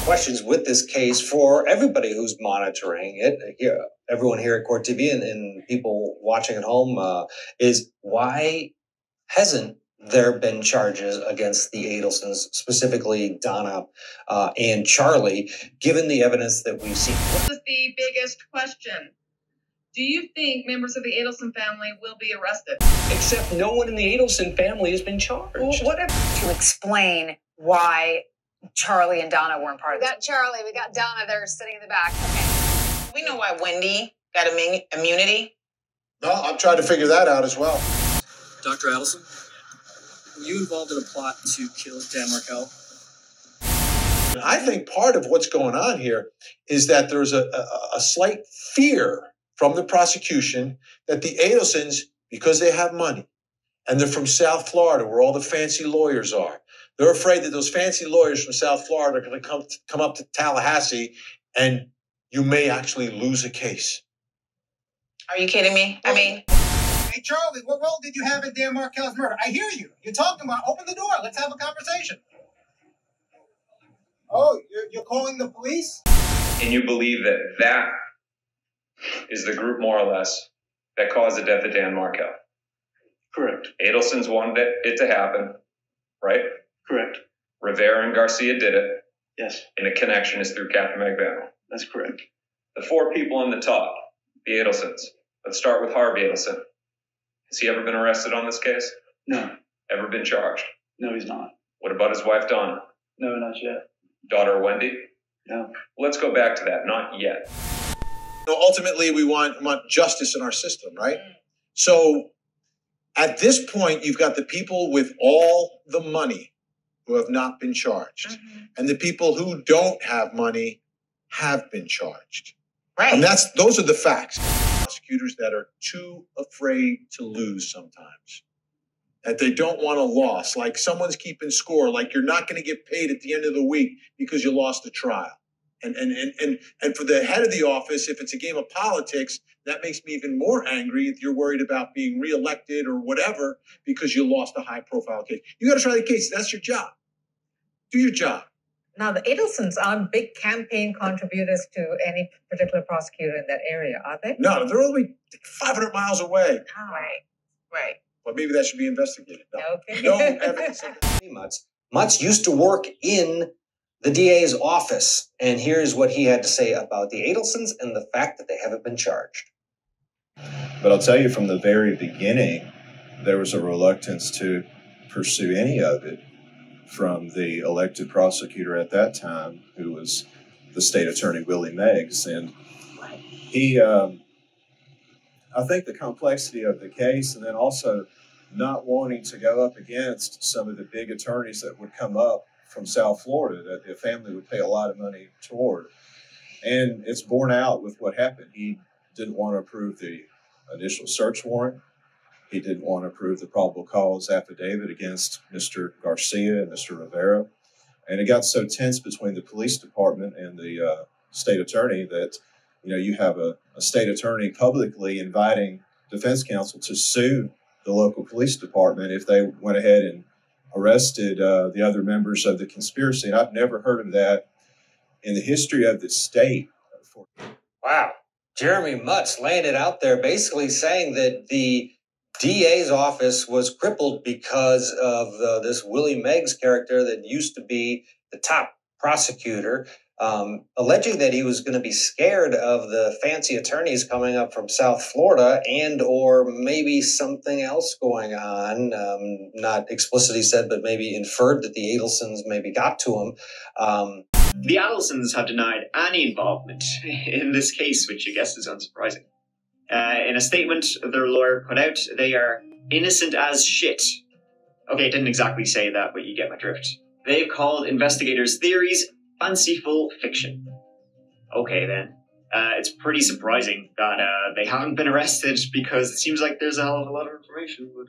questions with this case for everybody who's monitoring it. Everyone here at Court TV and people watching at home is why hasn't there been charges against the Adelsons, specifically Donna and Charlie, given the evidence that we've seen? This is the biggest question. Do you think members of the Adelson family will be arrested? Except no one in the Adelson family has been charged. Well, what if to explain why Charlie and Donna weren't part of it? We got Charlie, we got Donna, they're sitting in the back. Okay. We know why Wendy got immunity. No, I'm trying to figure that out as well. Dr. Adelson, were you involved in a plot to kill Dan Markel? I think part of what's going on here is that there's a slight fear from the prosecution that the Adelsons, because they have money and they're from South Florida where all the fancy lawyers are, they're afraid that those fancy lawyers from South Florida are going to come up to Tallahassee and you may actually lose a case. Are you kidding me? I mean... Hey, Charlie, what role did you have in Dan Markel's murder? I hear you. You're talking about open the door. Let's have a conversation. Oh, you're calling the police? And you believe that that is the group, more or less, that caused the death of Dan Markel? Correct. Adelsons wanted it to happen, right? Correct. Rivera and Garcia did it. Yes. And the connection is through Captain McVeigh. That's correct. The four people on the top, the Adelsons. Let's start with Harvey Adelson. Has he ever been arrested on this case? No. Ever been charged? No, he's not. What about his wife, Donna? No, not yet. Daughter, Wendy? No. Let's go back to that. Not yet. Ultimately, we want justice in our system, right? So at this point, you've got the people with all the money who have not been charged. Mm-hmm. And the people who don't have money have been charged. Right. And those are the facts. Prosecutors that are too afraid to lose sometimes. That they don't want a loss, like someone's keeping score, like you're not going to get paid at the end of the week because you lost a trial. And for the head of the office, if it's a game of politics, that makes me even more angry if you're worried about being reelected or whatever because you lost a high-profile case. You got to try the case. That's your job. Do your job. Now, the Adelsons aren't big campaign contributors to any particular prosecutor in that area, are they? No, they're only 500 miles away. Oh. Right. But maybe that should be investigated. No, okay. No evidence of that. Mutz used to work in the DA's office, and here's what he had to say about the Adelsons and the fact that they haven't been charged. But I'll tell you, from the very beginning, there was a reluctance to pursue any of it from the elected prosecutor at that time, who was the state attorney, Willie Meggs. And he, I think the complexity of the case, and then also not wanting to go up against some of the big attorneys that would come up from South Florida that the family would pay a lot of money toward. And it's borne out with what happened. He didn't want to approve the initial search warrant. He didn't want to approve the probable cause affidavit against Mr. Garcia and Mr. Rivera. And it got so tense between the police department and the state attorney that, you have a state attorney publicly inviting defense counsel to sue the local police department if they went ahead and arrested the other members of the conspiracy. And I've never heard of that in the history of the state. Wow. Jeremy Mutz laying it out there, basically saying that the DA's office was crippled because of this Willie Meggs character that used to be the top prosecutor, alleging that he was going to be scared of the fancy attorneys coming up from South Florida and or maybe something else going on. Not explicitly said, but maybe inferred that the Adelsons maybe got to him. The Adelsons have denied any involvement in this case, which I guess is unsurprising. In a statement their lawyer put out, they are innocent as shit. Okay, it didn't exactly say that, but you get my drift. They've called investigators' theories fanciful fiction. Okay then. It's pretty surprising that they haven't been arrested because it seems like there's a hell of a lot of information. But,